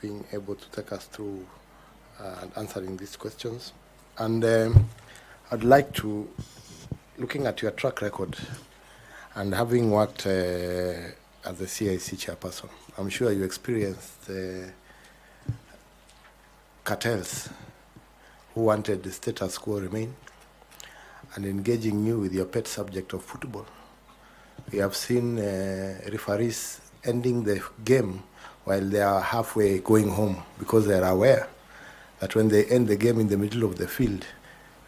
being able to take us through and answering these questions. And I'd like to, looking at your track record and having worked as a CIC chairperson, I'm sure you experienced cartels who wanted the status quo remain and engaging you with your pet subject of football. We have seen referees ending the game while they are halfway going home because they are aware that when they end the game in the middle of the field,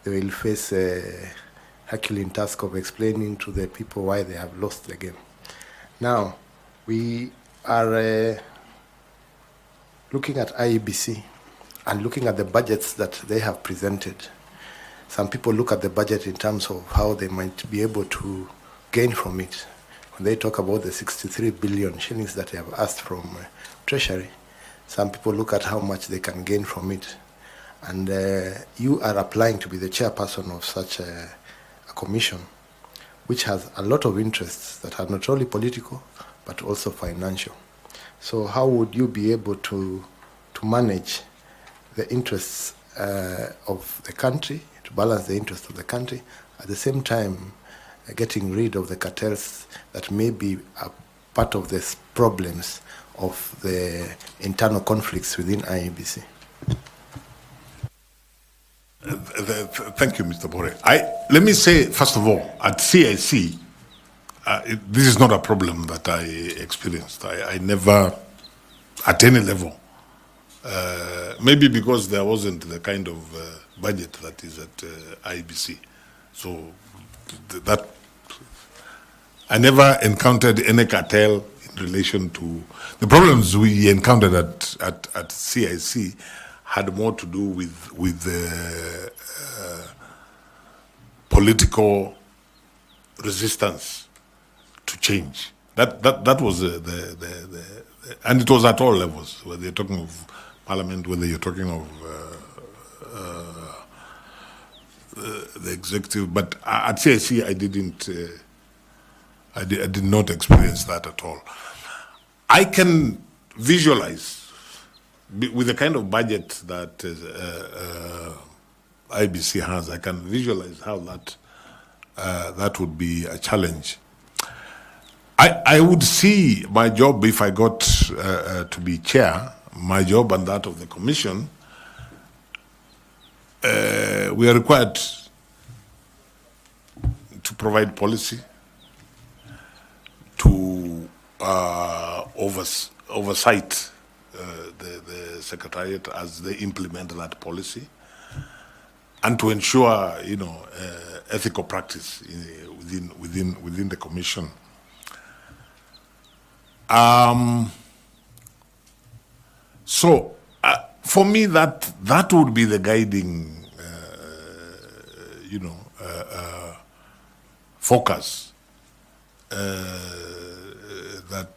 they will face a Herculean task of explaining to the people why they have lost the game. Now, we are looking at IEBC and looking at the budgets that they have presented. Some people look at the budget in terms of how they might be able to gain from it. When they talk about the 63 billion shillings that they have asked from Treasury, some people look at how much they can gain from it. And you are applying to be the chairperson of such a commission, which has a lot of interests that are not only political, but also financial. So how would you be able to manage the interests of the country, to balance the interests of the country, at the same time getting rid of the cartels that may be a part of the problems of the internal conflicts within IEBC? Thank you, Mr. Bore. Let me say, first of all, at CIC, this is not a problem that I experienced. I never, at any level, maybe because there wasn't the kind of budget that is at IEBC. So that I never encountered any cartel in relation to the problems we encountered at CIC had more to do with political resistance to change. That was and it was at all levels, whether you're talking of Parliament, whether you're talking of the executive. But at CIC, I did not experience that at all. I can visualize, with the kind of budget that IEBC has, I can visualize how that would be a challenge. I would see my job, if I got to be chair, my job and that of the commission, we are required to provide policy, to oversight the Secretariat as they implement that policy, and to ensure, ethical practice within the commission. So, for me, that would be the guiding, focus. That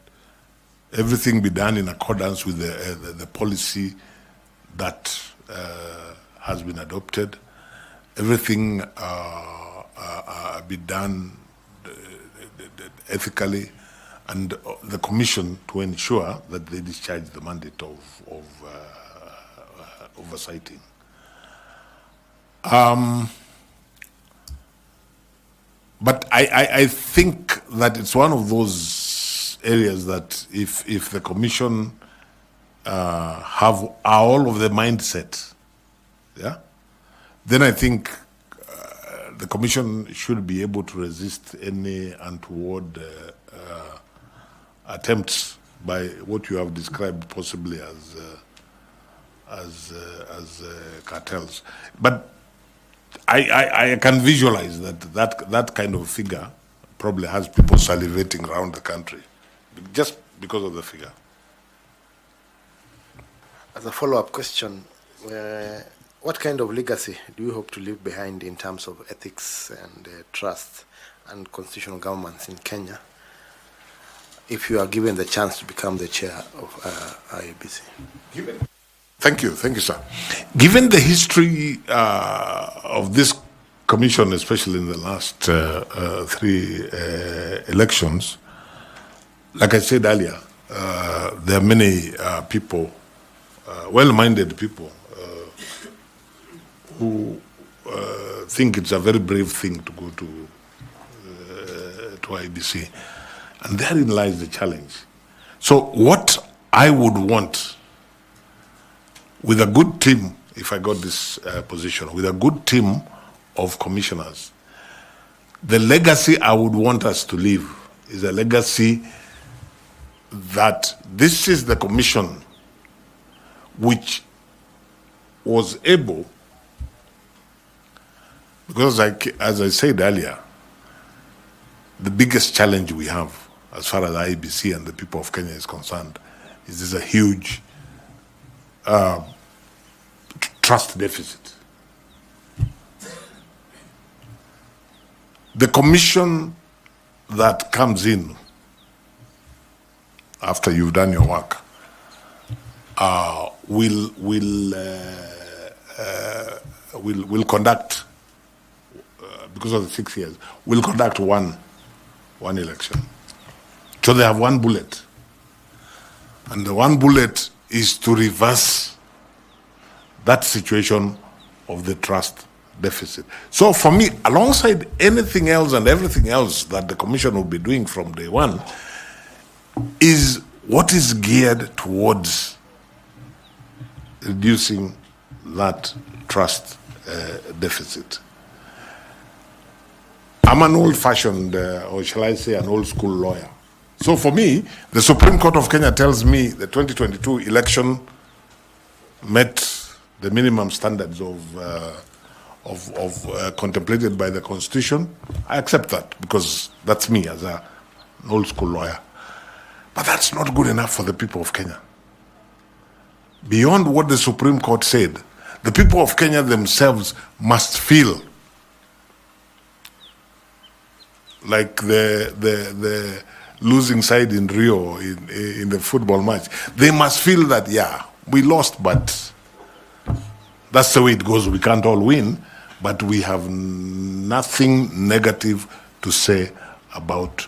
everything be done in accordance with the policy that has been adopted. Everything be done ethically, and the commission to ensure that they discharge the mandate of oversighting. But I think that it's one of those areas that if the commission are all of the mindset, yeah, then I think the commission should be able to resist any untoward attempts by what you have described possibly as cartels. But I can visualize that kind of figure probably has people salivating around the country just because of the figure. As a follow-up question, what kind of legacy do you hope to leave behind in terms of ethics and trust and constitutional governance in Kenya if you are given the chance to become the chair of IEBC? Thank you, sir. Given the history of this commission, especially in the last 3 elections, like I said earlier, there are many people, well-minded people, who think it's a very brave thing to go to IEBC. And therein lies the challenge. So what I would want with a good team, if I got this position, with a good team of commissioners, the legacy I would want us to leave is a legacy that this is the commission which was able, because as I said earlier, the biggest challenge we have as far as IEBC and the people of Kenya is concerned is there's a huge trust deficit. The commission that comes in after you've done your work will conduct, because of the 6 years, will conduct one election. So they have one bullet. And the one bullet is to reverse that situation of the trust deficit. So for me, alongside anything else and everything else that the commission will be doing from day one, is what is geared towards reducing that trust deficit. I'm an old-fashioned, or shall I say an old-school lawyer. So for me, the Supreme Court of Kenya tells me the 2022 election met the minimum standards contemplated by the Constitution. I accept that because that's me as an old-school lawyer. But that's not good enough for the people of Kenya. Beyond what the Supreme Court said, the people of Kenya themselves must feel like the losing side in Rio in the football match. They must feel that, yeah, we lost, but that's the way it goes. We can't all win, but we have nothing negative to say about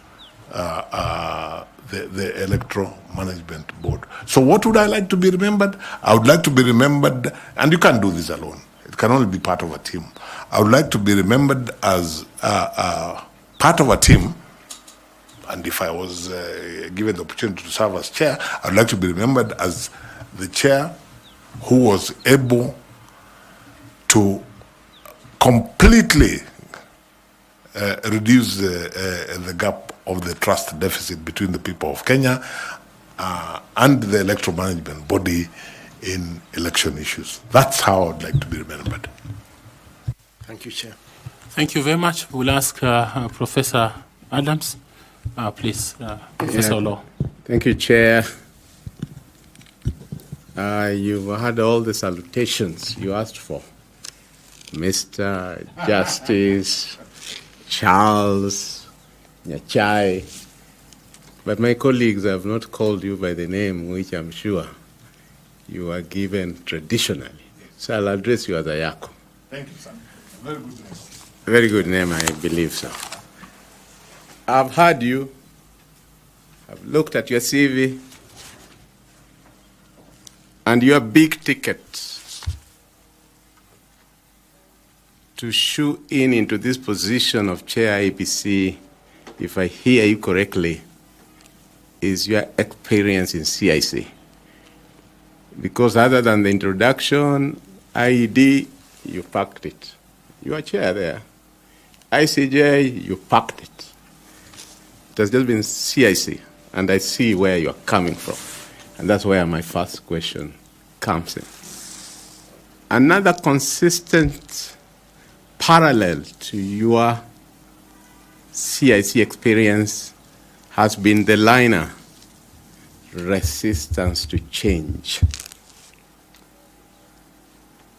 the Electoral Management Board. So what would I like to be remembered? I would like to be remembered, and you can't do this alone. It can only be part of a team. I would like to be remembered as part of a team, and if I was given the opportunity to serve as chair, I would like to be remembered as the chair who was able to completely reduce the gap of the trust deficit between the people of Kenya and the electoral management body in election issues. That's how I'd like to be remembered. Thank you, Chair. Thank you very much. We'll ask Professor Adams. Please, Professor Law. Thank you, Chair. You've had all the salutations you asked for. Mr. Justice Charles Nyachae. But my colleagues have not called you by the name which I'm sure you are given traditionally. So I'll address you as Ayako. Thank you, sir. Very good name. Very good name, I believe so. I've heard you. I've looked at your CV. And your big ticket to shoe in into this position of Chair IEBC, if I hear you correctly, is your experience in CIC. Because other than the introduction, IED, you packed it. You are chair there. ICJ, you packed it. It has just been CIC, and I see where you are coming from. And that's where my first question comes in. Another consistent parallel to your CIC experience has been the liner, resistance to change.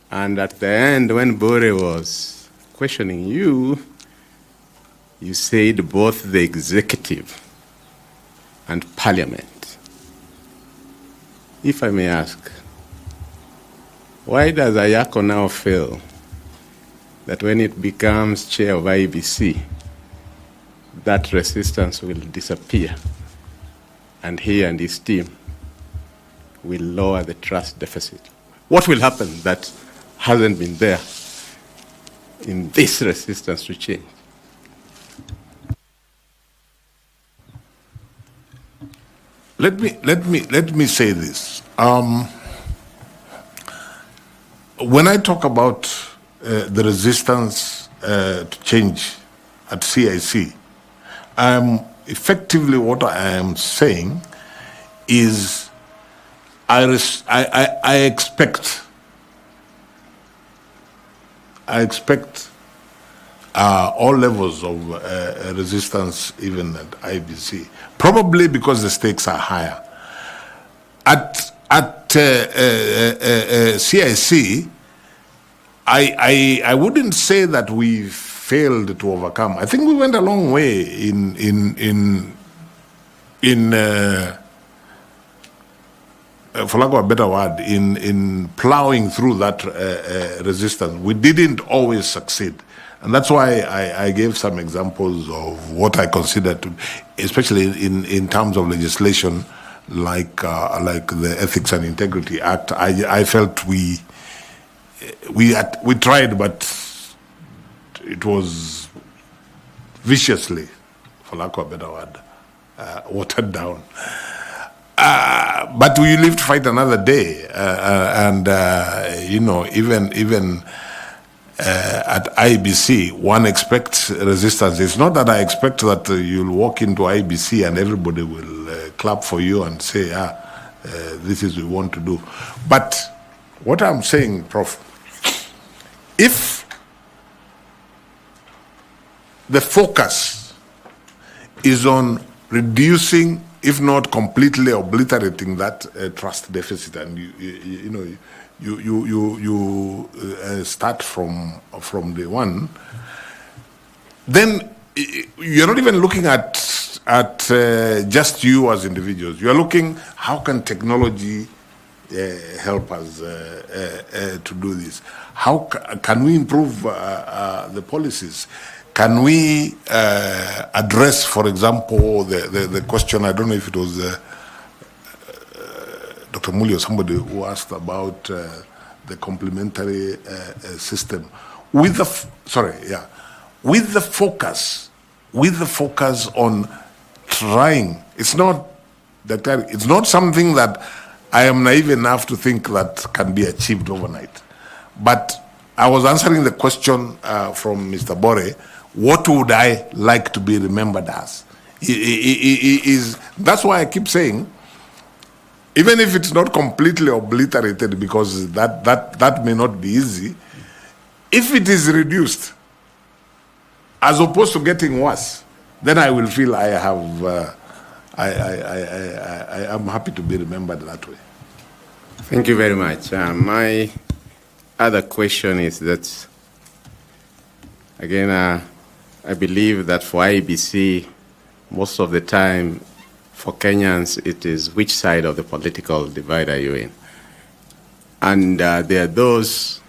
And at the end, when Bore was questioning you, you said both the executive and parliament. If I may ask, why does Ayako now feel that when it becomes chair of IEBC, that resistance will disappear? and he and his team will lower the trust deficit. What will happen that hasn't been there in this resistance to change? Let me say this. When I talk about the resistance to change at CIC, effectively what I am saying is I expect all levels of resistance, even at IEBC, probably because the stakes are higher. At CIC, I wouldn't say that we failed to overcome. I think we went a long way in for lack of a better word, in plowing through that resistance. We didn't always succeed. And that's why I gave some examples of what I consider to, especially in terms of legislation, like the Ethics and Integrity Act. I felt we tried, but it was viciously, for lack of a better word, watered down. But we live to fight another day, and you know, even at IEBC, one expects resistance. It's not that I expect that you'll walk into IEBC and everybody will clap for you and say, this is what we want to do. But what I'm saying, Prof, if the focus is on reducing, if not completely obliterating, that trust deficit, and you start from day one, then you're not even looking at just you as individuals. You're looking, how can technology help us to do this? How can we improve the policies? Can we address, for example, the question, I don't know if it was Dr. Muli or somebody who asked about the complementary system with the focus on trying. It's not something that I am naive enough to think that can be achieved overnight. But I was answering the question from Mr. Bore. What would I like to be remembered as? That's why I keep saying, even if it's not completely obliterated, because that may not be easy, if it is reduced, as opposed to getting worse, then I will feel I am happy to be remembered that way. Thank you very much. My other question is that, again, I believe that for IEBC, most of the time, for Kenyans, it is which side of the political divide are you in? And there are those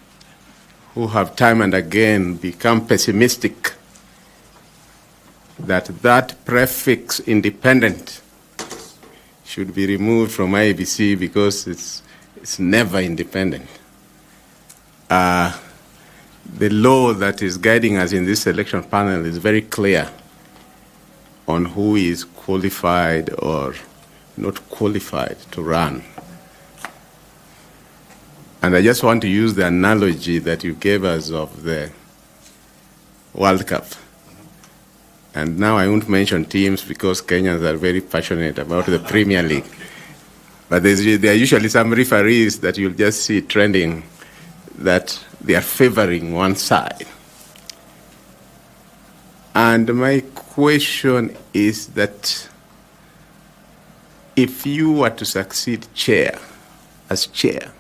who have time and again become pessimistic that prefix independent should be removed from IEBC because it's never independent. The law that is guiding us in this selection panel is very clear on who is qualified or not qualified to run. And I just want to use the analogy that you gave us of the World Cup. And now I won't mention teams because Kenyans are very passionate about the Premier League. But there are usually some referees that you'll just see trending that they are favoring one side. And my question is that if you were to succeed as chair,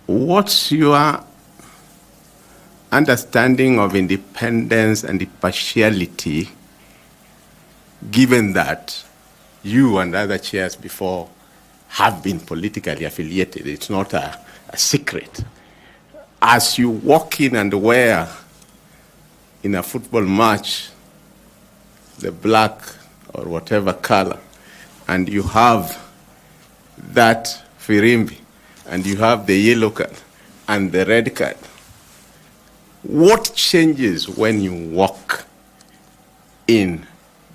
what's your understanding of independence and impartiality, given that you and other chairs before have been politically affiliated? It's not a secret. As you walk in and wear in a football match the black or whatever color, and you have that firimbi, and you have the yellow card and the red card, what changes when you walk in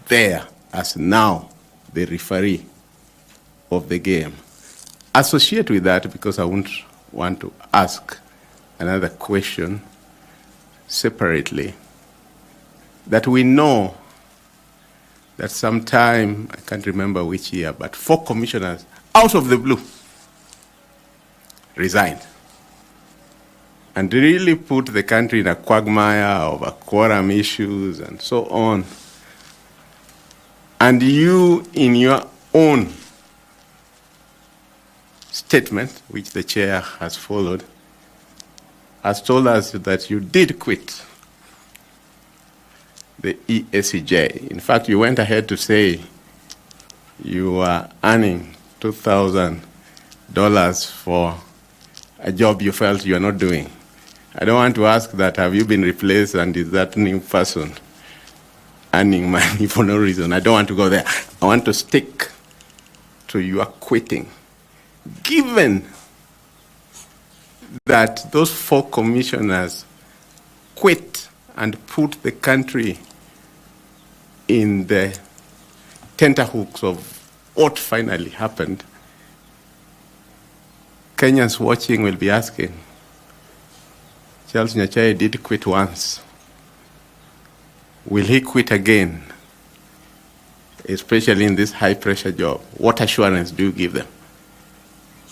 there as now the referee of the game? Associate with that, because I won't want to ask another question separately, that we know that sometime, I can't remember which year, but 4 commissioners out of the blue resigned and really put the country in a quagmire over quorum issues and so on. And you, in your own statement, which the chair has followed, has told us that you did quit the ESCJ. In fact, you went ahead to say you were earning $2,000 for a job you felt you are not doing. I don't want to ask that, have you been replaced, and is that new person earning money for no reason? I don't want to go there. I want to stick to your quitting. Given that those 4 commissioners quit and put the country in the tenterhooks of what finally happened, Kenyans watching will be asking, Charles Nyachae did quit once. Will he quit again? Especially in this high-pressure job. What assurance do you give them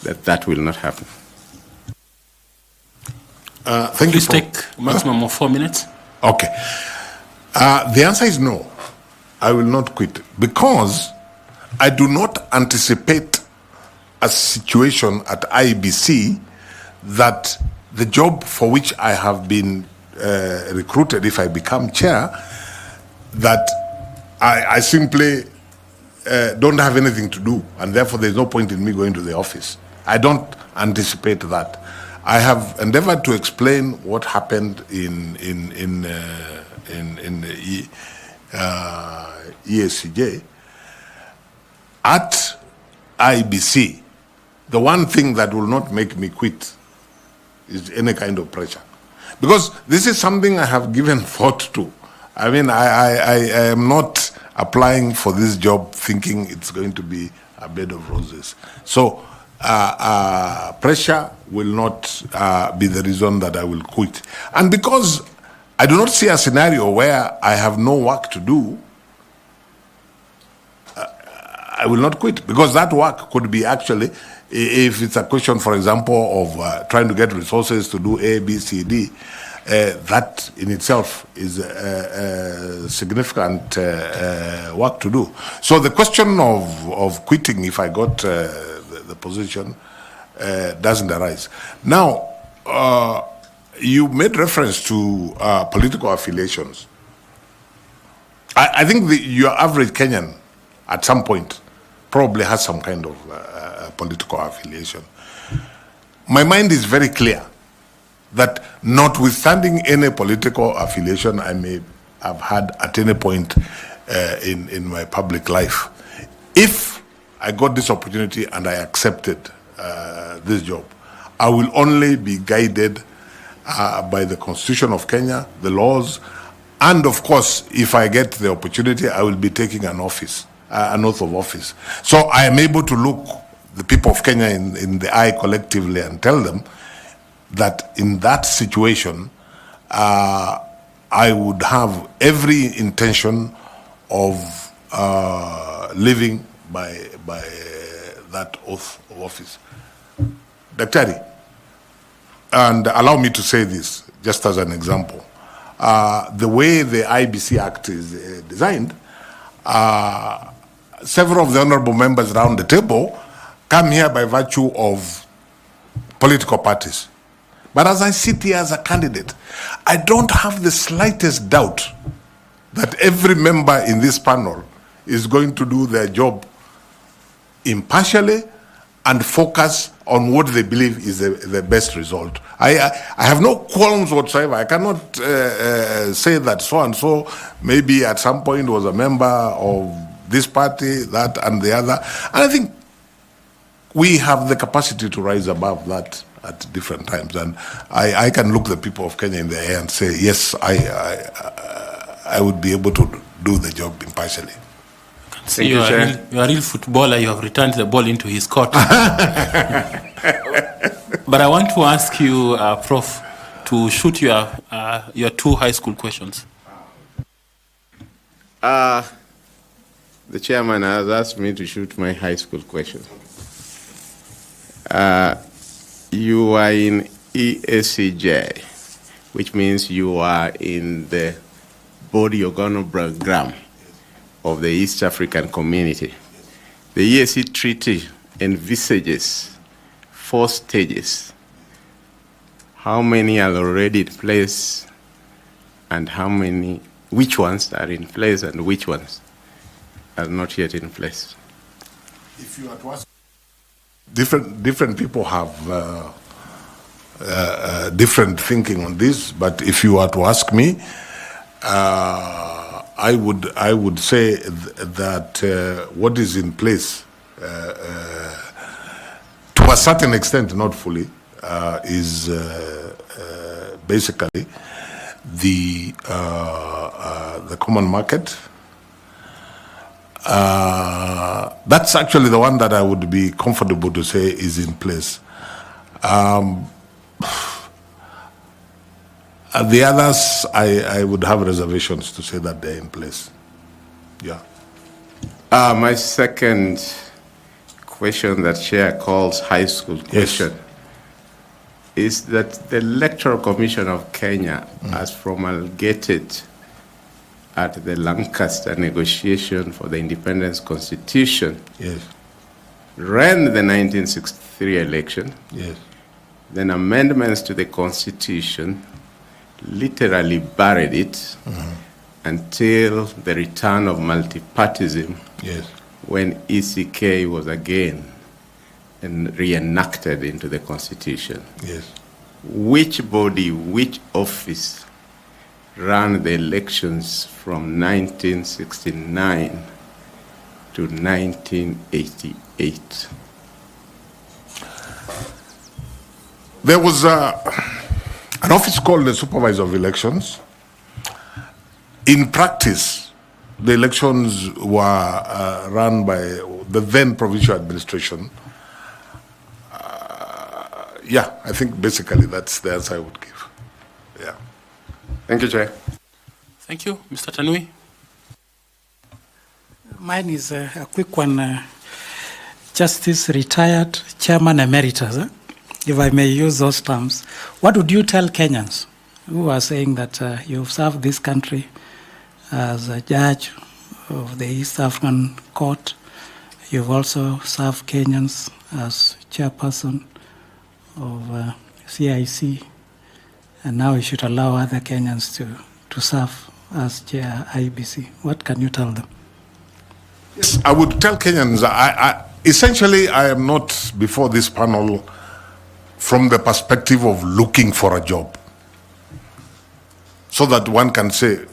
that that will not happen? Thank Please you. take maximum of 4 minutes. Okay. The answer is no. I will not quit, because I do not anticipate a situation at IEBC that the job for which I have been recruited, if I become chair, that I simply don't have anything to do, and therefore there's no point in me going to the office. I don't anticipate that. I have endeavored to explain what happened in the ESCJ. At IEBC, the one thing that will not make me quit is any kind of pressure, because this is something I have given thought to. I mean, I am not applying for this job thinking it's going to be a bed of roses. So pressure will not be the reason that I will quit. And because I do not see a scenario where I have no work to do, I will not quit, because that work could be actually, if it's a question, for example, of trying to get resources to do A, B, C, D, that in itself is significant work to do. So the question of quitting, if I got the position, doesn't arise. Now, you made reference to political affiliations. I think your average Kenyan, at some point, probably has some kind of political affiliation. My mind is very clear that notwithstanding any political affiliation I may have had at any point in my public life, if I got this opportunity and I accepted this job, I will only be guided by the Constitution of Kenya, the laws, and of course, if I get the opportunity, I will be taking an office, an oath of office. So I am able to look the people of Kenya in the eye collectively and tell them that in that situation, I would have every intention of living by that oath of office. Daktari, and allow me to say this just as an example. The way the IEBC Act is designed, several of the honorable members around the table come here by virtue of political parties. But as I sit here as a candidate, I don't have the slightest doubt that every member in this panel is going to do their job impartially and focus on what they believe is the best result. I have no qualms whatsoever. I cannot say that so-and-so maybe at some point was a member of this party, that, and the other. And I think we have the capacity to rise above that at different times. And I can look the people of Kenya in the eye and say, yes, I would be able to do the job impartially. See, you are a real footballer. You have returned the ball into his court. But I want to ask you, Prof, to shoot your 2 high school questions. The chairman has asked me to shoot my high school question. You are in ESCJ, which means you are in the body organogram of the East African community. The ESC Treaty envisages 4 stages. How many are already in place, and which ones are in place, and which ones are not yet in place? If you are to ask, different people have different thinking on this, but if you are to ask me, I would say that what is in place, to a certain extent, not fully, is basically the common market. That's actually the one that I would be comfortable to say is in place. The others, I would have reservations to say that they're in place. Yeah. My second question that Chair calls high school question is that the Electoral Commission of Kenya has promulgated at the Lancaster negotiation for the Independence Constitution, ran the 1963 election, then amendments to the Constitution literally buried it until the return of multipartism, when ECK was again reenacted into the Constitution. Which body, which office ran the elections from 1969 to 1988? There was an office called the Supervisor of Elections. In practice, the elections were run by the then provincial administration. I think basically that's the answer I would give. Yeah. Thank you, Chair. Thank you. Mr. Tanui? Mine is a quick one. Justice retired Chairman Emeritus, if I may use those terms. What would you tell Kenyans who are saying that you've served this country as a judge of the East African Court? You've also served Kenyans as chairperson of CIC, and now you should allow other Kenyans to serve as chair IEBC. What can you tell them? Yes, I would tell Kenyans, essentially I am not before this panel from the perspective of looking for a job, so that one can say,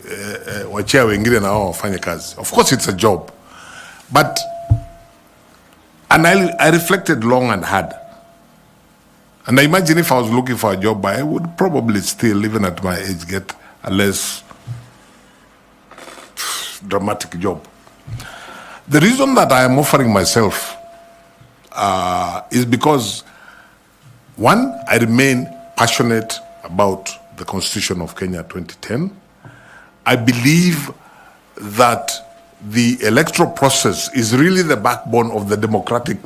wachia wengine na wao wafanye kazi. Of course it's a job, and I reflected long and hard. And I imagine if I was looking for a job, I would probably still, even at my age, get a less dramatic job. The reason that I am offering myself is because, one, I remain passionate about the Constitution of Kenya 2010. I believe that the electoral process is really the backbone of the democratic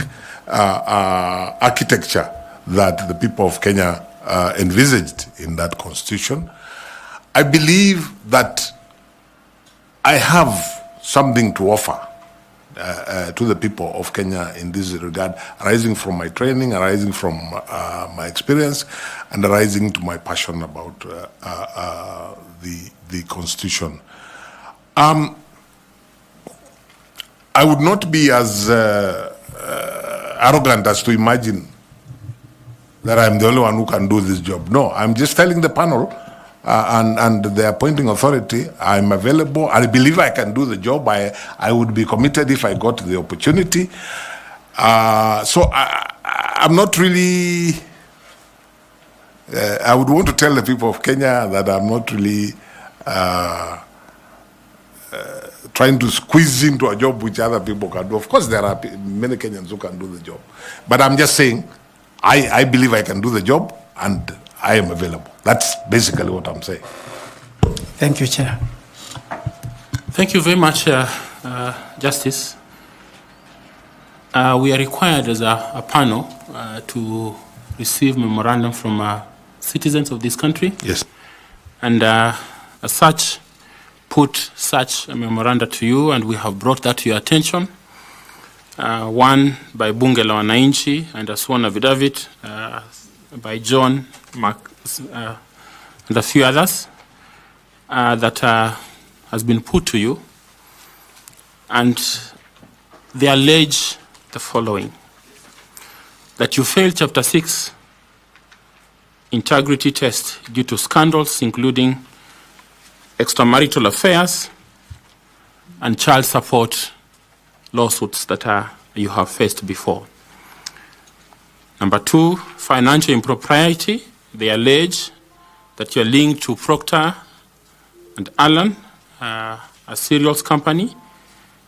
architecture that the people of Kenya envisaged in that constitution. I believe that I have something to offer to the people of Kenya in this regard, arising from my training, arising from my experience, and arising to my passion about the constitution. I would not be as arrogant as to imagine that I'm the only one who can do this job. No, I'm just telling the panel and the appointing authority, I'm available. I believe I can do the job. I would be committed if I got the opportunity. So I'm not really, I would want to tell the people of Kenya that I'm not really trying to squeeze into a job which other people can do. Of course, there are many Kenyans who can do the job. But I'm just saying, I believe I can do the job and I am available. That's basically what I'm saying. Thank you, Chair. Thank you very much, Justice. We are required as a panel to receive memorandum from citizens of this country. Yes. And as such, put such a memoranda to you, and we have brought that to your attention. One by Bunge la Wananchi and a sworn affidavit by John Mark, and a few others that has been put to you. And they allege the following: that you failed Chapter 6 integrity test due to scandals including extramarital affairs and child support lawsuits that you have faced before. Number 2, financial impropriety. They allege that you're linked to Procter and Allen, a cereals company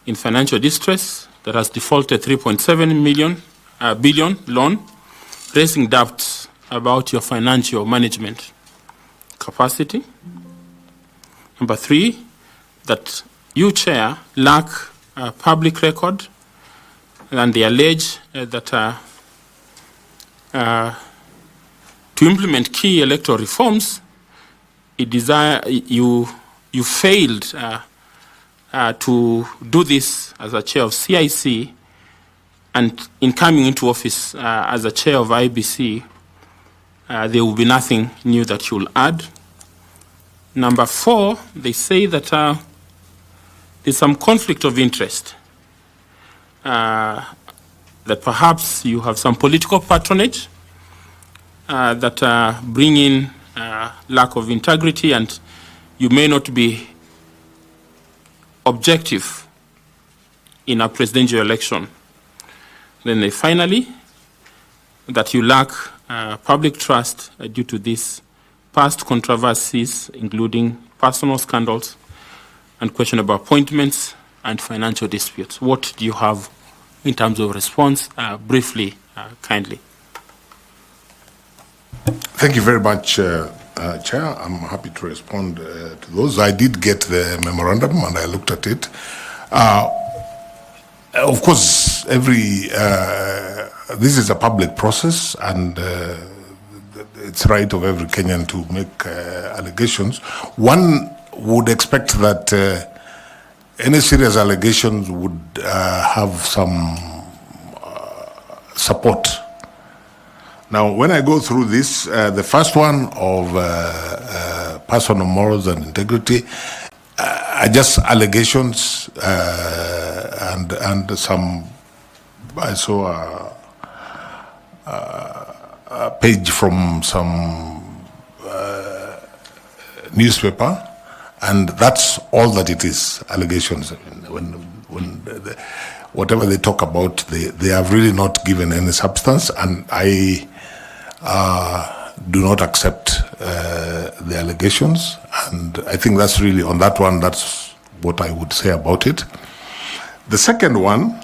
in financial distress that has defaulted 3.7 billion loan, raising doubts about your financial management capacity. Number 3, that you, Chair, lack a public record, and they allege that to implement key electoral reforms, you failed to do this as a chair of CIC, and in coming into office as a chair of IEBC, there will be nothing new that you'll add. Number 4, they say that there's some conflict of interest, that perhaps you have some political patronage that bring in lack of integrity, and you may not be objective in a presidential election. Then they finally, that you lack public trust due to these past controversies, including personal scandals and questionable appointments and financial disputes. What do you have in terms of response? Briefly, kindly. Thank you very much, Chair. I'm happy to respond to those. I did get the memorandum and I looked at it. Of course, this is a public process, and it's right of every Kenyan to make allegations. One would expect that any serious allegations would have some support. Now, when I go through this, the first one of personal morals and integrity are just allegations, and some, I saw a page from some newspaper, and that's all that it is, allegations. Whatever they talk about, they have really not given any substance, and I do not accept the allegations, and I think that's really, on that one, that's what I would say about it. The second one,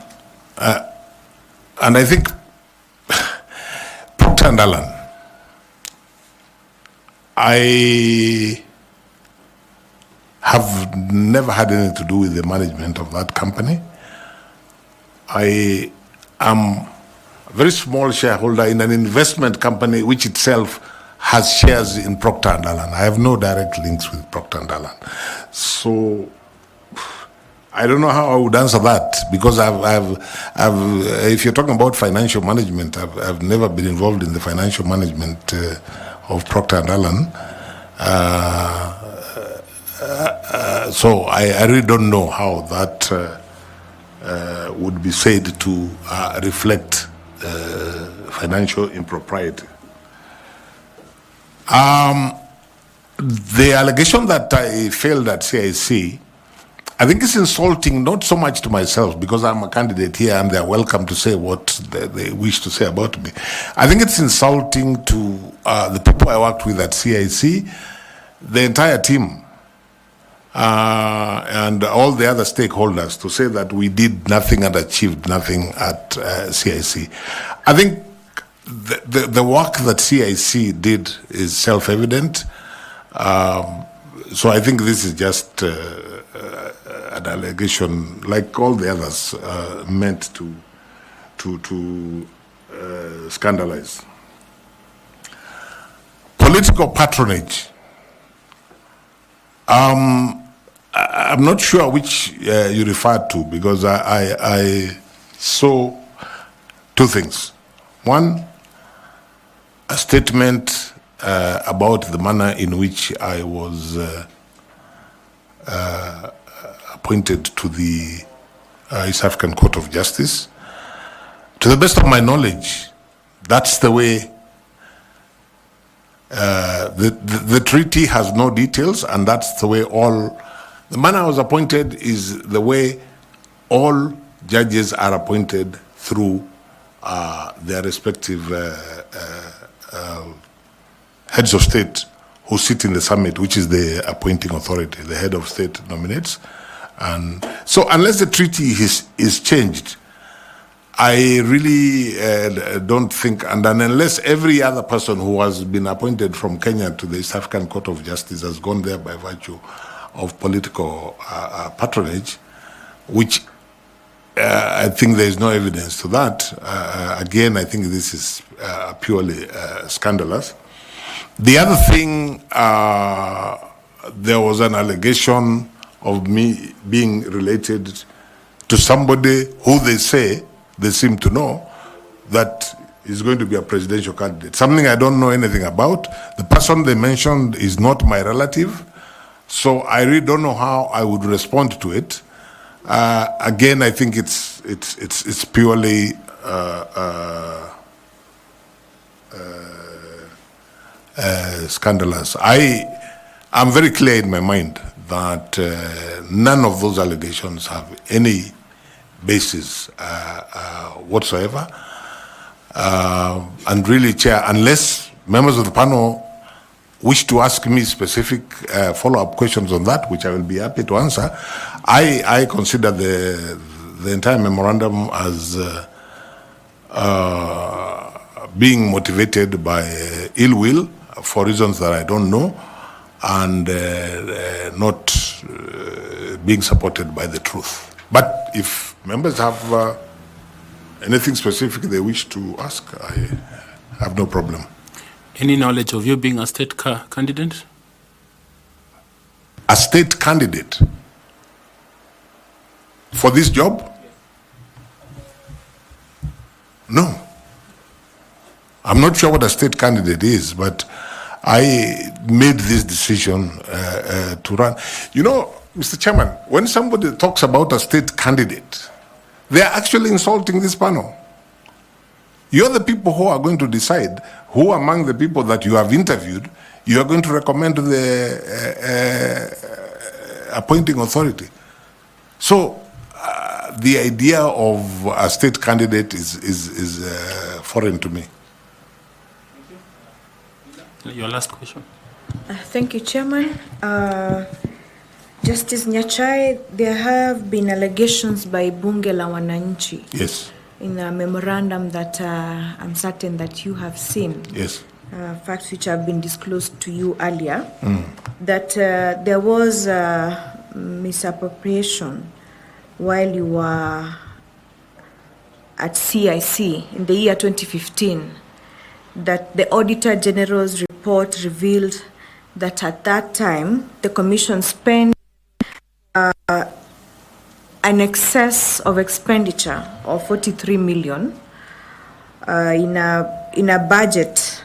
and I think Procter & Allen, I have never had anything to do with the management of that company. I am a very small shareholder in an investment company which itself has shares in Procter & Allen. I have no direct links with Procter & Allen. So I don't know how I would answer that, because if you're talking about financial management, I've never been involved in the financial management of Procter & Allen. So I really don't know how that would be said to reflect financial impropriety. The allegation that I failed at CIC, I think it's insulting not so much to myself because I'm a candidate here and they're welcome to say what they wish to say about me. I think it's insulting to the people I worked with at CIC, the entire team, and all the other stakeholders to say that we did nothing and achieved nothing at CIC. I think the work that CIC did is self-evident. So I think this is just an allegation, like all the others, meant to scandalize. Political patronage. I'm not sure which you referred to because I saw two things. One, a statement about the manner in which I was appointed to the East African Court of Justice. To the best of my knowledge, that's the way the treaty has no details, and that's the way the manner I was appointed is the way all judges are appointed through their respective heads of state who sit in the summit, which is the appointing authority. The head of state nominates. And so unless the treaty is changed, I really don't think, and then unless every other person who has been appointed from Kenya to the East African Court of Justice has gone there by virtue of political patronage, which I think there is no evidence to that. Again, I think this is purely scandalous. The other thing, there was an allegation of me being related to somebody who they seem to know that is going to be a presidential candidate. Something I don't know anything about. The person they mentioned is not my relative, so I really don't know how I would respond to it. Again, I think it's purely scandalous. I'm very clear in my mind that none of those allegations have any basis whatsoever. And really, Chair, unless members of the panel wish to ask me specific follow-up questions on that, which I will be happy to answer, I consider the entire memorandum as being motivated by ill will for reasons that I don't know, and not being supported by the truth. But if members have anything specific they wish to ask, I have no problem. Any knowledge of you being a state candidate? A state candidate for this job? No. I'm not sure what a state candidate is, but I made this decision to run. You know, Mr. Chairman, when somebody talks about a state candidate, they are actually insulting this panel. You're the people who are going to decide who among the people that you have interviewed you are going to recommend to the appointing authority. So the idea of a state candidate is foreign to me. Your last question. Thank you, Chairman. Justice Nyachae, there have been allegations by Bunge la Wananchi. Yes. In a memorandum that I'm certain that you have seen. Yes. Facts which have been disclosed to you earlier, that there was misappropriation while you were at CIC in the year 2015, that the Auditor General's report revealed that at that time the Commission spent an excess of expenditure of 43 million in a budget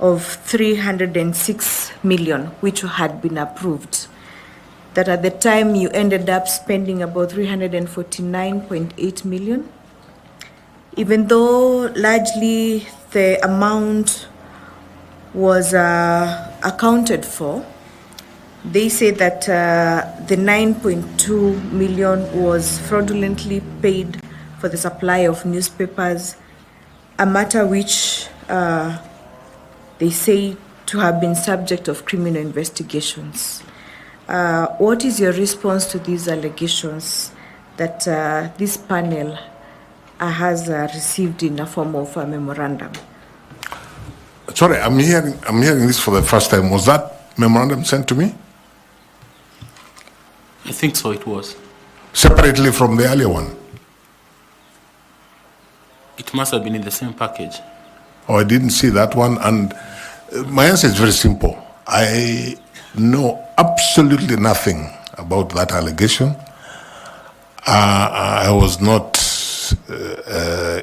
of 306 million, which had been approved. That at the time you ended up spending about 349.8 million. Even though largely the amount was accounted for. They say that the 9.2 million was fraudulently paid for the supply of newspapers, a matter which they say to have been subject of criminal investigations. What is your response to these allegations that this panel has received in a form of a memorandum? Sorry, I'm hearing this for the first time. Was that memorandum sent to me? I think so, it was. Separately from the earlier one? It must have been in the same package. Oh, I didn't see that one. And my answer is very simple. I know absolutely nothing about that allegation. I was not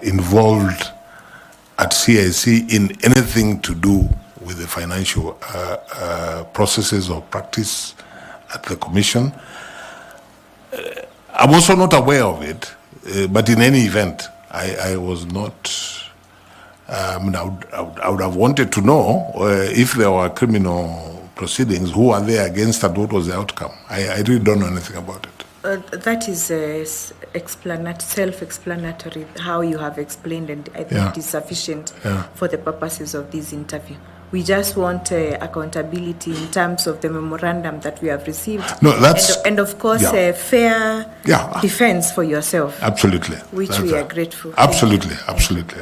involved at CIC in anything to do with the financial processes or practice at the Commission. I'm also not aware of it, but in any event, I was not. I would have wanted to know if there were criminal proceedings, who are they against and what was the outcome. I really don't know anything about it. That is self-explanatory, how you have explained, and I think it is sufficient for the purposes of this interview. We just want accountability in terms of the memorandum that we have received. No, that's... And of course, a fair defense for yourself. Absolutely. Which we are grateful for. Absolutely, absolutely.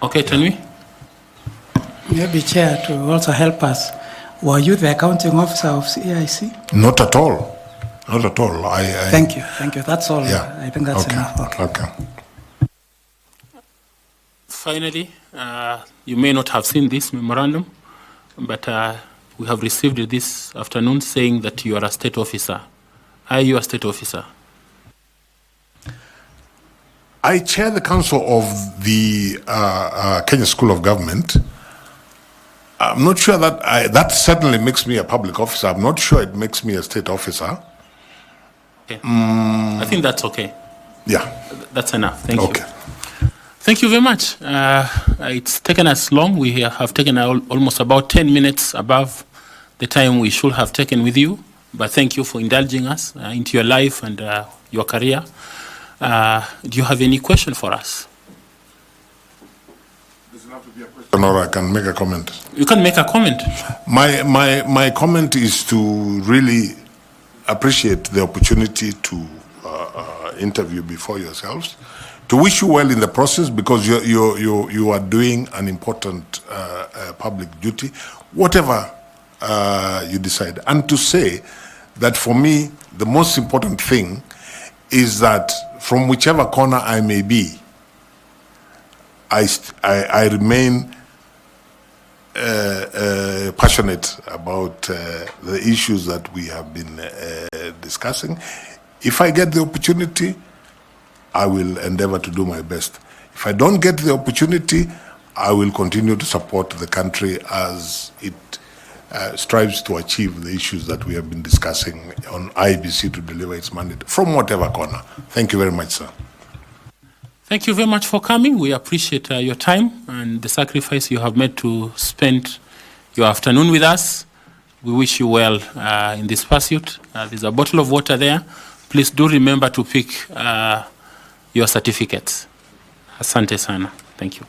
Okay, Tanvi? Maybe, Chair, to also help us, were you the accounting officer of CIC? Not at all. Not at all. Thank you. That's all. Yeah. I think that's enough. Okay. Finally, you may not have seen this memorandum, but we have received it this afternoon saying that you are a state officer. Are you a state officer? I chair the council of the Kenya School of Government. I'm not sure that that certainly makes me a public officer. I'm not sure it makes me a state officer. Okay. I think that's okay. Yeah. That's enough. Thank you. Okay. Thank you very much. It's taken us long. We have taken almost about 10 minutes above the time we should have taken with you. But thank you for indulging us into your life and your career. Do you have any question for us? Doesn't have to be a question, or I can make a comment. You can make a comment. My comment is to really appreciate the opportunity to interview before yourselves, to wish you well in the process, because you are doing an important public duty, whatever you decide. And to say that for me, the most important thing is that from whichever corner I may be, I remain passionate about the issues that we have been discussing. If I get the opportunity, I will endeavor to do my best. If I don't get the opportunity, I will continue to support the country as it strives to achieve the issues that we have been discussing on IEBC to deliver its mandate from whatever corner. Thank you very much, sir. Thank you very much for coming. We appreciate your time and the sacrifice you have made to spend your afternoon with us. We wish you well in this pursuit. There's a bottle of water there. Please do remember to pick your certificates. Asante sana. Thank you.